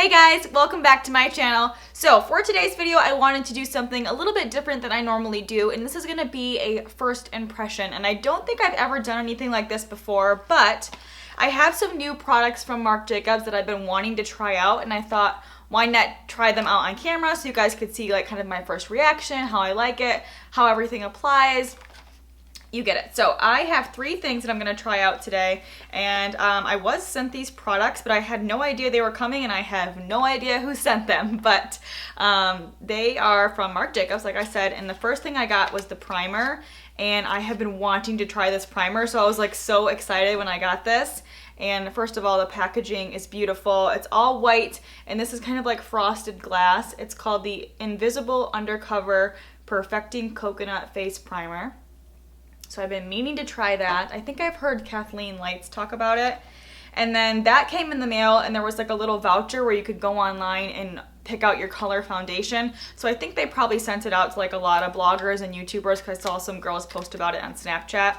Hey guys, welcome back to my channel. So for today's video, I wanted to do something a little bit different than I normally do, and this is gonna be a first impression. And I don't think I've ever done anything like this before, but I have some new products from Marc Jacobs that I've been wanting to try out, and I thought, why not try them out on camera so you guys could see like kind of my first reaction, how I like it, how everything applies. You get it. So I have 3 things that I'm going to try out today, and I was sent these products, but I had no idea they were coming, and I have no idea who sent them, but they are from Marc Jacobs, like I said, and the first thing I got was the primer, and I have been wanting to try this primer, so I was like so excited when I got this. And first of all, the packaging is beautiful. It's all white, and this is kind of like frosted glass. It's called the Invisible Undercover Perfecting Coconut Face Primer. So I've been meaning to try that. I think I've heard Kathleen Lights talk about it. And then that came in the mail, and there was like a little voucher where you could go online and pick out your color foundation. So I think they probably sent it out to like a lot of bloggers and YouTubers, because I saw some girls post about it on Snapchat.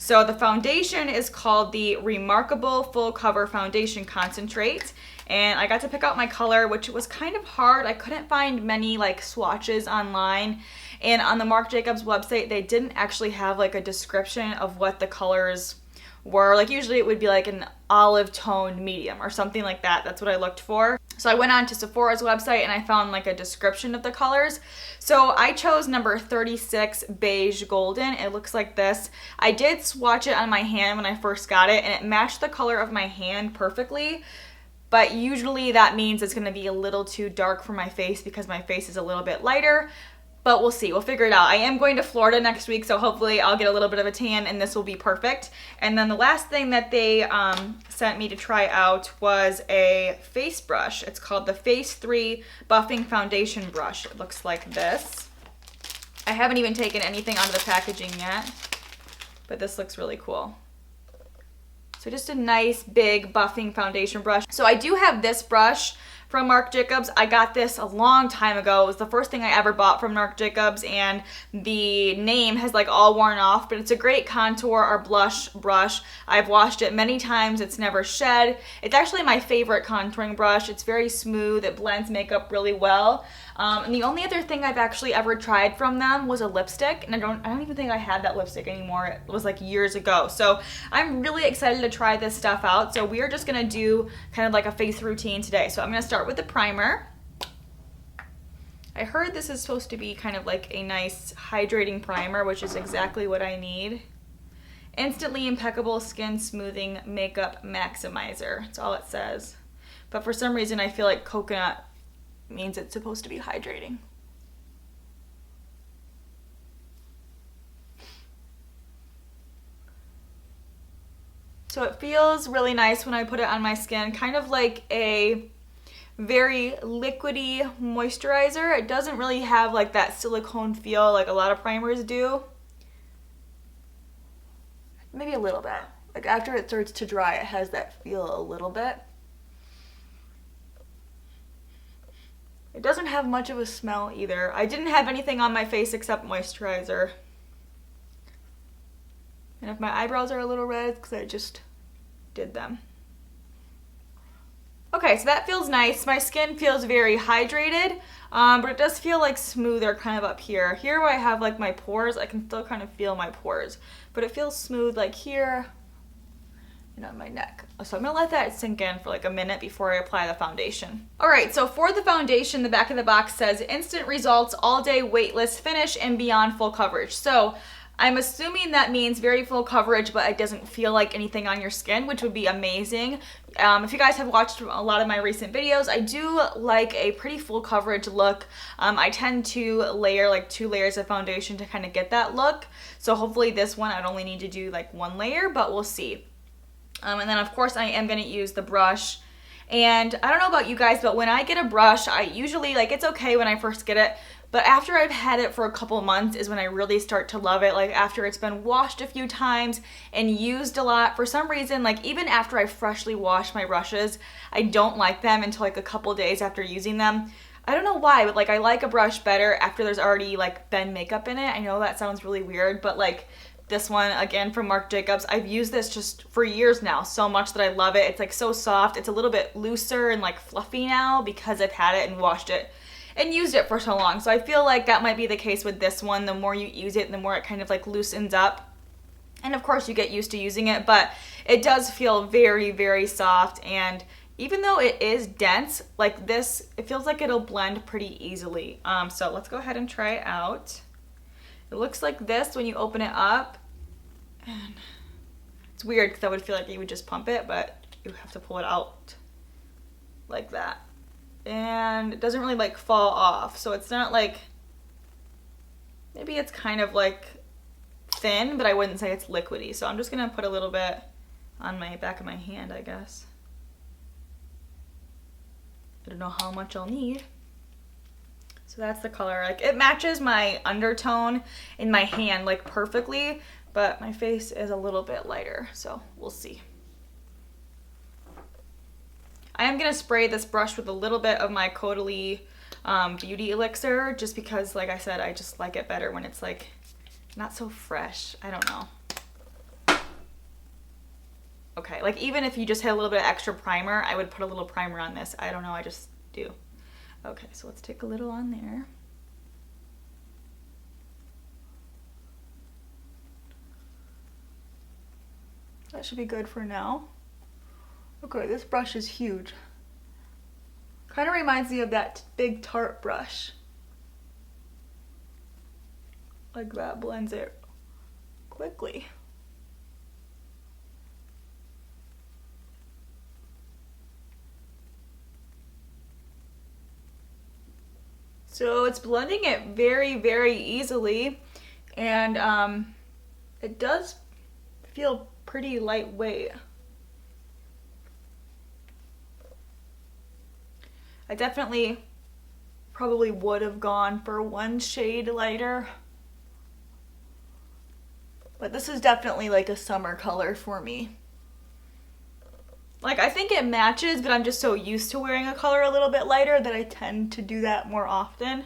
So the foundation is called the Remarcable Full Cover Foundation Concentrate. And I got to pick out my color, which was kind of hard. I couldn't find many like swatches online. And on the Marc Jacobs website, they didn't actually have like a description of what the colors were. Like usually it would be like an olive toned medium or something like that. That's what I looked for. So I went on to Sephora's website and I found like a description of the colors. So I chose number 36 Beige Golden. It looks like this. I did swatch it on my hand when I first got it, and it matched the color of my hand perfectly. But usually that means it's gonna be a little too dark for my face because my face is a little bit lighter. But we'll see, we'll figure it out. I am going to Florida next week, so hopefully I'll get a little bit of a tan and this will be perfect. And then the last thing that they sent me to try out was a face brush. It's called the Phase 3 Buffing Foundation Brush. It looks like this. I haven't even taken anything out of the packaging yet, but this looks really cool. So just a nice big buffing foundation brush. So I do have this brush from Marc Jacobs. I got this a long time ago. It was the first thing I ever bought from Marc Jacobs, and the name has like all worn off, but it's a great contour or blush brush. I've washed it many times. It's never shed. It's actually my favorite contouring brush. It's very smooth. It blends makeup really well. And the only other thing I've actually ever tried from them was a lipstick, and I don't even think I had that lipstick anymore. It was like years ago. So I'm really excited to try this stuff out. So we are just gonna do kind of like a face routine today. So I'm gonna start with the primer. I heard this is supposed to be kind of like a nice hydrating primer, which is exactly what I need. Instantly impeccable skin smoothing makeup maximizer. That's all it says. But for some reason I feel like coconut means it's supposed to be hydrating. So it feels really nice when I put it on my skin, kind of like a very liquidy moisturizer. It doesn't really have like that silicone feel like a lot of primers do. Maybe a little bit. Like after it starts to dry, it has that feel a little bit. It doesn't have much of a smell either. I didn't have anything on my face except moisturizer. And if my eyebrows are a little red, it's because I just did them. Okay, so that feels nice. My skin feels very hydrated, but it does feel like smoother kind of up here. Here where I have like my pores, I can still kind of feel my pores, but it feels smooth like here and on my neck. So I'm gonna let that sink in for like a minute before I apply the foundation. All right, so for the foundation, the back of the box says instant results, all day weightless finish and beyond full coverage. So I'm assuming that means very full coverage, but it doesn't feel like anything on your skin, which would be amazing. If you guys have watched a lot of my recent videos, I do like a pretty full coverage look. I tend to layer like 2 layers of foundation to kind of get that look. So hopefully this one, I'd only need to do like 1 layer, but we'll see. And then of course I am gonna use the brush. And I don't know about you guys, but when I get a brush, I usually, like, it's okay when I first get it, but after I've had it for a couple months is when I really start to love it. Like after it's been washed a few times and used a lot. For some reason, like even after I freshly wash my brushes, I don't like them until like a couple days after using them. I don't know why, but like I like a brush better after there's already like been makeup in it. I know that sounds really weird, but like this one again from Marc Jacobs. I've used this just for years now so much that I love it. It's like so soft. It's a little bit looser and like fluffy now because I've had it and washed it and used it for so long. So I feel like that might be the case with this one. The more you use it, the more it kind of like loosens up. And of course you get used to using it, but it does feel very, very soft. And even though it is dense, like this, it feels like it'll blend pretty easily. So let's go ahead and try it out. It looks like this when you open it up. And it's weird because I would feel like you would just pump it, but you have to pull it out like that. And it doesn't really like fall off. So it's not like, maybe it's kind of like thin, but I wouldn't say it's liquidy. So I'm just gonna put a little bit on my back of my hand, I guess. I don't know how much I'll need. So that's the color. Like it matches my undertone in my hand like perfectly, but my face is a little bit lighter, so we'll see. I am gonna spray this brush with a little bit of my Caudalie Beauty Elixir, just because, like I said, I just like it better when it's like not so fresh. I don't know. Okay, like even if you just had a little bit of extra primer, I would put a little primer on this. I don't know, I just do. Okay, so let's take a little on there. That should be good for now. Okay, this brush is huge. Kind of reminds me of that big Tarte brush. Like that blends it quickly. So it's blending it very, very easily, and it does feel pretty lightweight. I definitely probably would have gone for one shade lighter, but this is definitely like a summer color for me. Like I think it matches, but I'm just so used to wearing a color a little bit lighter that I tend to do that more often.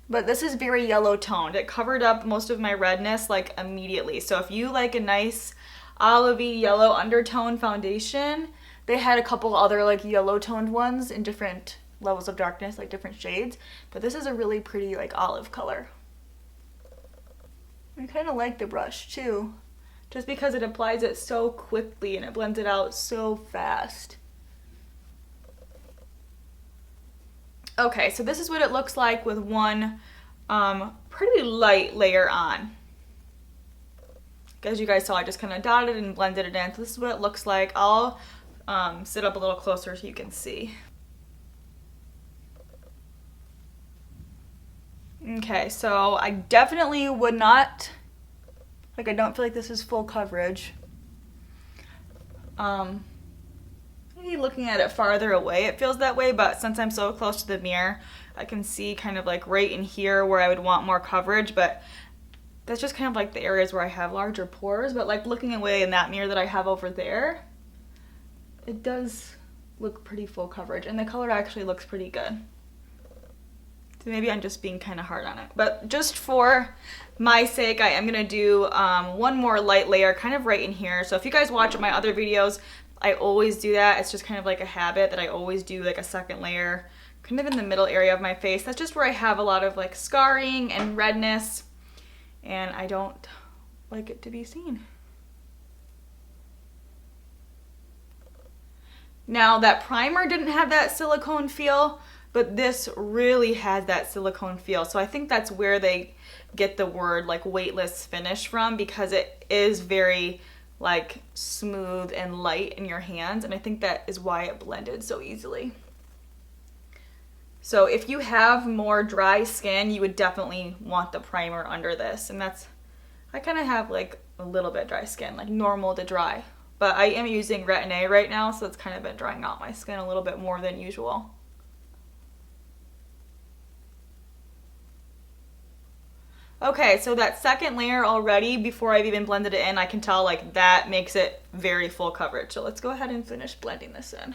But this is very yellow toned. It covered up most of my redness like immediately. So if you like a nice olivey yellow undertone foundation, they had a couple other like yellow toned ones in different levels of darkness, like different shades. But this is a really pretty like olive color. I kind of like the brush too, just because it applies it so quickly and it blends it out so fast. Okay, so this is what it looks like with one pretty light layer on. As you guys saw, I just kind of dotted and blended it in. So this is what it looks like. I'll sit up a little closer so you can see. Okay, so I definitely would not, like I don't feel like this is full coverage. Maybe looking at it farther away it feels that way, but since I'm so close to the mirror, I can see kind of like right in here where I would want more coverage, but that's just kind of like the areas where I have larger pores. But like looking away in that mirror that I have over there, it does look pretty full coverage, and the color actually looks pretty good. So maybe I'm just being kind of hard on it. But just for my sake, I am going to do one more light layer kind of right in here. So if you guys watch my other videos, I always do that. It's just kind of like a habit that I always do like a second layer kind of in the middle area of my face. That's just where I have a lot of like scarring and redness, and I don't like it to be seen. Now that primer didn't have that silicone feel, but this really has that silicone feel. So I think that's where they get the word like weightless finish from, because it is very like smooth and light in your hands, and I think that is why it blended so easily. So if you have more dry skin, you would definitely want the primer under this, and that's, I kind of have like a little bit dry skin, like normal to dry, but I am using Retin-A right now, so it's kind of been drying out my skin a little bit more than usual. Okay, so that second layer already, before I've even blended it in, I can tell like that makes it very full coverage. So let's go ahead and finish blending this in.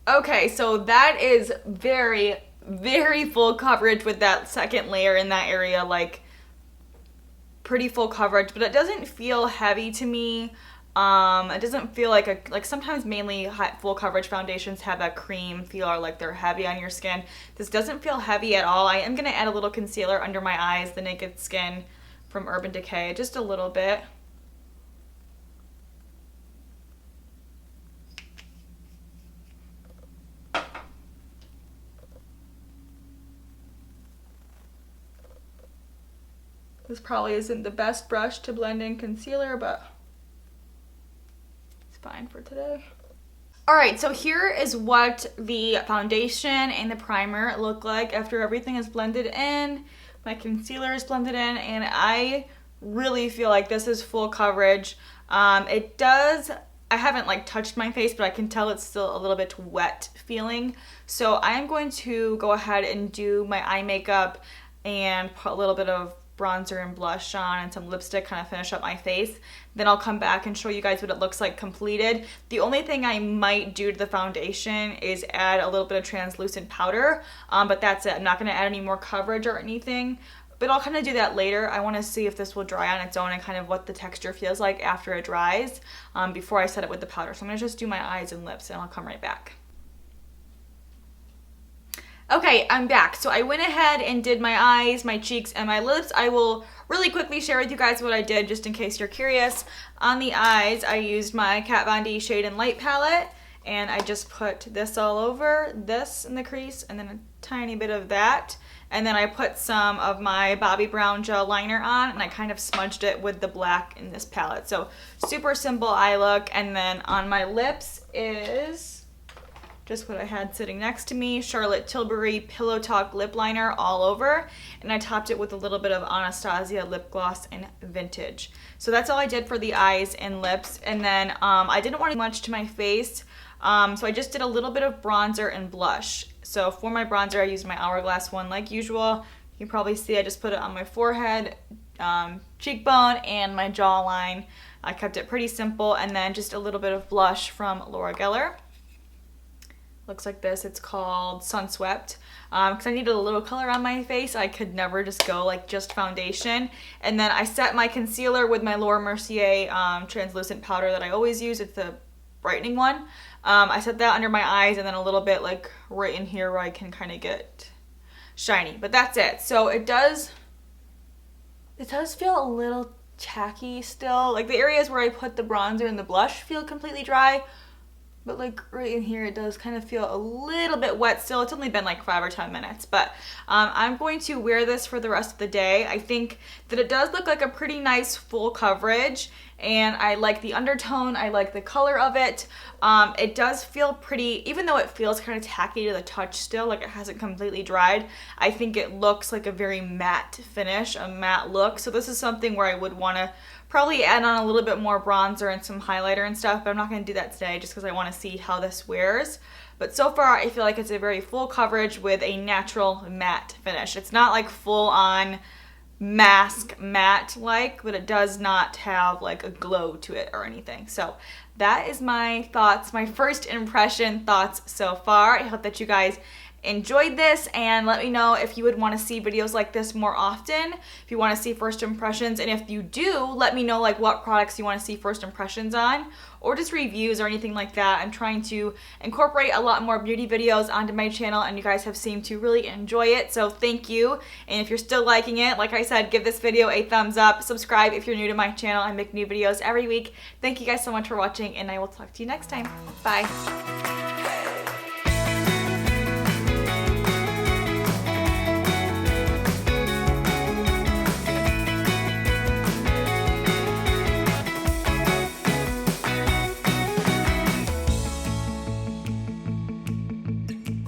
Okay, so that is very, very full coverage with that second layer in that area, like pretty full coverage, but it doesn't feel heavy to me. It doesn't feel like sometimes mainly full coverage foundations have that cream feel or like they're heavy on your skin. This doesn't feel heavy at all. I am going to add a little concealer under my eyes, the Naked Skin from Urban Decay, just a little bit. This probably isn't the best brush to blend in concealer, but it's fine for today. Alright, so here is what the foundation and the primer look like after everything is blended in. My concealer is blended in, and I really feel like this is full coverage. I haven't like touched my face, but I can tell it's still a little bit wet feeling. So I'm going to go ahead and do my eye makeup and put a little bit of bronzer and blush on and some lipstick, kind of finish up my face. Then I'll come back and show you guys what it looks like completed. The only thing I might do to the foundation is add a little bit of translucent powder, but that's it. I'm not going to add any more coverage or anything, but I'll kind of do that later. I want to see if this will dry on its own and kind of what the texture feels like after it dries before I set it with the powder. So I'm going to just do my eyes and lips, and I'll come right back. Okay, I'm back. So I went ahead and did my eyes, my cheeks, and my lips. I will really quickly share with you guys what I did just in case you're curious. On the eyes, I used my Kat Von D Shade and Light palette, and I just put this all over, this in the crease, and then a tiny bit of that. And then I put some of my Bobbi Brown gel liner on, and I kind of smudged it with the black in this palette. So super simple eye look. And then on my lips is just what I had sitting next to me, Charlotte Tilbury Pillow Talk lip liner all over, and I topped it with a little bit of Anastasia lip gloss in Vintage. So that's all I did for the eyes and lips, and then I didn't want to do much to my face, so I just did a little bit of bronzer and blush. So for my bronzer, I used my Hourglass one like usual. You can probably see I just put it on my forehead, cheekbone, and my jawline. I kept it pretty simple, and then just a little bit of blush from Laura Geller. Looks like this. It's called Sunswept. Because I needed a little color on my face. I could never just go like just foundation. And then I set my concealer with my Laura Mercier translucent powder that I always use. It's the brightening one. I set that under my eyes, and then a little bit like right in here where I can kind of get shiny. But that's it. So it does feel a little tacky still. Like the areas where I put the bronzer and the blush feel completely dry. But like right in here, it does kind of feel a little bit wet still. It's only been like 5 or 10 minutes, but I'm going to wear this for the rest of the day. I think that it does look like a pretty nice full coverage, and I like the undertone. I like the color of it. It does feel pretty, even though it feels kind of tacky to the touch still, like it hasn't completely dried. I think it looks like a very matte finish, a matte look. So this is something where I would want to probably add on a little bit more bronzer and some highlighter and stuff, but I'm not going to do that today just because I want to see how this wears. But so far, I feel like it's a very full coverage with a natural matte finish. It's not like full on mask matte like, but it does not have like a glow to it or anything. So that is my thoughts, my first impression thoughts so far. I hope that you guys enjoyed this, and let me know if you would want to see videos like this more often, if you want to see first impressions, and if you do, let me know like what products you want to see first impressions on, or just reviews or anything like that. I'm trying to incorporate a lot more beauty videos onto my channel, and you guys have seemed to really enjoy it, so thank you. And if you're still liking it, like I said, give this video a thumbs up, subscribe if you're new to my channel. I make new videos every week. Thank you guys so much for watching, and I will talk to you next time. Bye.